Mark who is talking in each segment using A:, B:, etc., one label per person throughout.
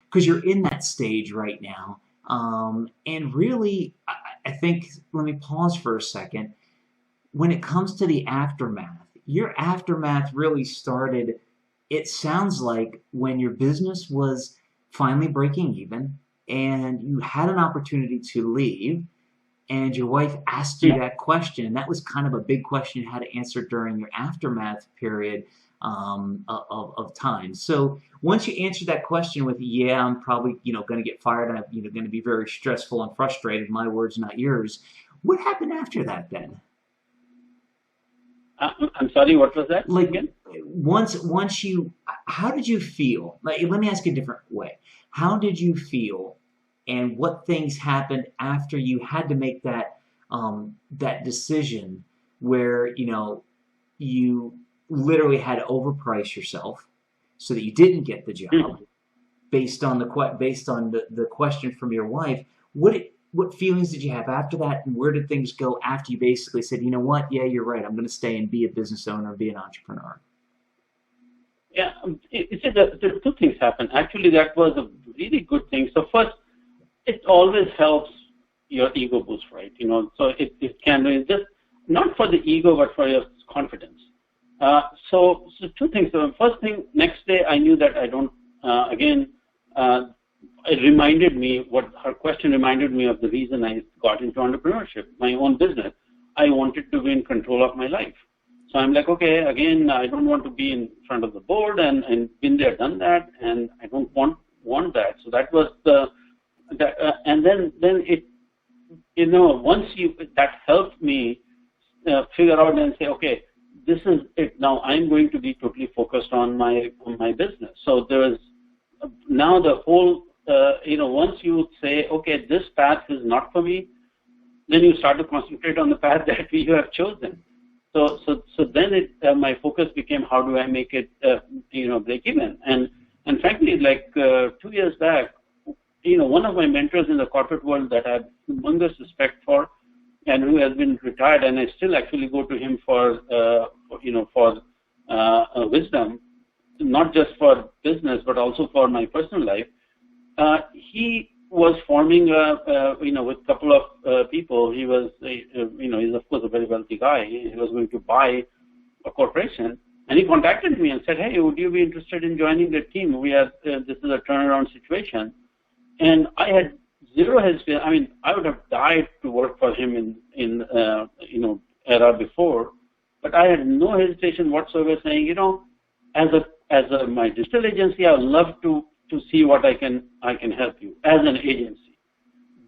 A: because you're in that stage right now. And really, I think, let me pause for a second. When it comes to the aftermath, your aftermath really started, it sounds like, when your business was finally breaking even and you had an opportunity to leave and your wife asked you
B: Yeah.
A: that question. That was kind of a big question you had to answer during your aftermath period of time. So once you answered that question with, "Yeah, I'm probably going to get fired. I'm going to be very stressful and frustrated," my words, not yours. What happened after that then?
B: I'm sorry, what was that
A: Like
B: again?
A: once you, how did you feel? Like, let me ask you a different way. How did you feel, and what things happened after you had to make that decision where you literally had to overprice yourself so that you didn't get the job
B: Mhm.
A: based on the question from your wife. What feelings did you have after that, and where did things go after you basically said, "You know what? Yeah, you're right. I'm going to stay and be a business owner, be an entrepreneur."
B: Yeah, you see, the two things happened. Actually, that was a really good thing. So first, it always helps your ego boost, right? So it can be just not for the ego, but for your confidence. So two things. So first thing, next day I knew that I don't. Again, uh, it reminded me what her question reminded me of the reason I got into entrepreneurship, my own business. I wanted to be in control of my life. So I'm like, okay, again, I don't want to be in front of the board and been there, done that, and I don't want that. So that was and then it, once that helped me figure out and say, okay, this is it. Now I'm going to be totally focused on my business. So there is now the whole, once you say, okay, this path is not for me, then you start to concentrate on the path that you have chosen. So then my focus became, how do I make it, break even? And frankly, like 2 years back, one of my mentors in the corporate world that I have humongous respect for, and who has been retired, and I still actually go to him for wisdom, not just for business but also for my personal life. He was forming, with a couple of people. He was, he's of course a very wealthy guy. He was going to buy a corporation, and he contacted me and said, "Hey, would you be interested in joining the team? We have this is a turnaround situation." And I had zero hesitation. I mean, I would have died to work for him in era before, but I had no hesitation whatsoever, saying, as my digital agency, I would love to see what I can help you as an agency.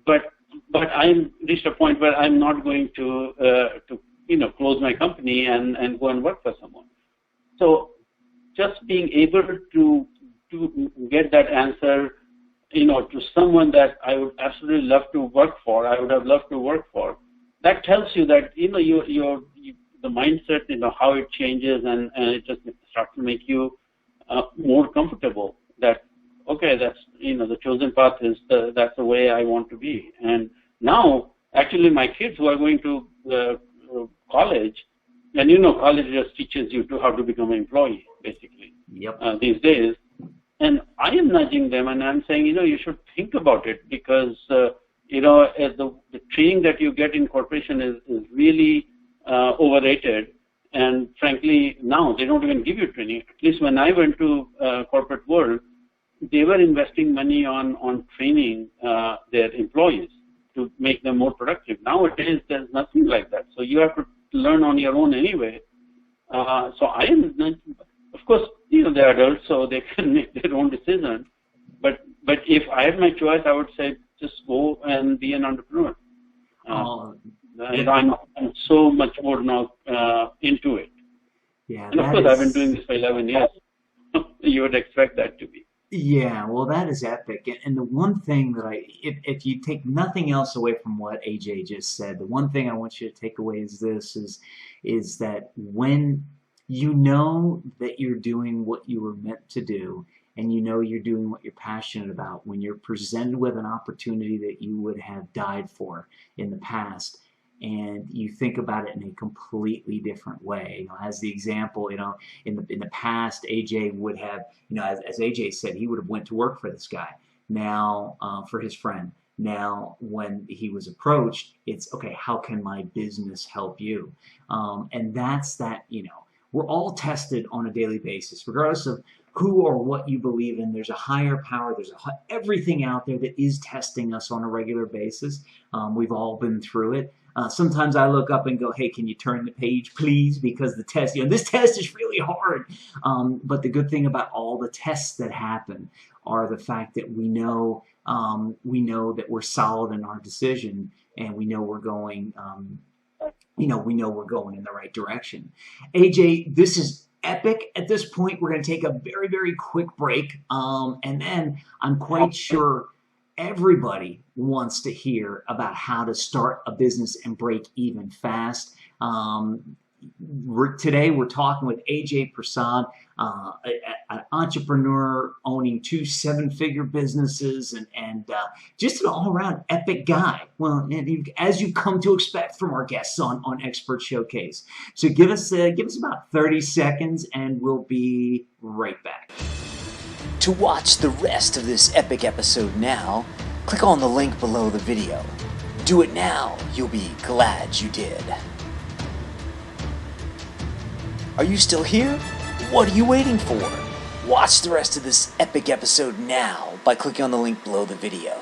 B: But I'm reached a point where I'm not going to close my company and go and work for someone. So just being able to get that answer, to someone that I would absolutely love to work for, I would have loved to work for. That tells you that the mindset, how it changes, and it just starts to make you more comfortable. That okay, that's the chosen path is that's the way I want to be. And now, actually, my kids who are going to college, and college just teaches you to how to become an employee, basically,
A: Yep.
B: these days. And I am nudging them, and I'm saying, you should think about it, because, the training that you get in corporation is really overrated. And frankly, now they don't even give you training. At least when I went to corporate world, they were investing money on training their employees to make them more productive. Nowadays, there's nothing like that. So you have to learn on your own anyway. So I am, of course, they're adults, so they can make their own decision. But if I had my choice, I would say just go and be an entrepreneur. Uh,
A: Oh,
B: I'm so much more now into it.
A: yeah,
B: And of
A: that
B: course, I've been doing
A: is.
B: this for 11 years. You would expect that to be.
A: Yeah, well, that is epic. And the one thing that if you take nothing else away from what AJ just said, the one thing I want you to take away is this: is that when you know that you're doing what you were meant to do, and you know you're doing what you're passionate about, when you're presented with an opportunity that you would have died for in the past, and you think about it in a completely different way. As the example, in the past, AJ would have, as AJ said, he would have went to work for this guy. Now, for his friend. Now, when he was approached, it's okay, how can my business help you? And that's that, we're all tested on a daily basis, regardless of who or what you believe in. There's a higher power, everything out there that is testing us on a regular basis. We've all been through it. Sometimes I look up and go, hey, can you turn the page, please? Because the test, this test is really hard. But the good thing about all the tests that happen are the fact that we know that we're solid in our decision, and we know we're going, we know we're going in the right direction. AJ, this is epic. At this point, we're going to take a very, very quick break, and then I'm quite sure everybody wants to hear about how to start a business and break even fast. Today we're talking with Ajay Prasad, an entrepreneur owning 2 7-figure businesses, and just an all-around epic guy. Well, as you come to expect from our guests on Expert Showcase. So give us about 30 seconds, and we'll be right back.
C: To watch the rest of this epic episode now, click on the link below the video. Do it now, you'll be glad you did. Are you still here? What are you waiting for? Watch the rest of this epic episode now by clicking on the link below the video.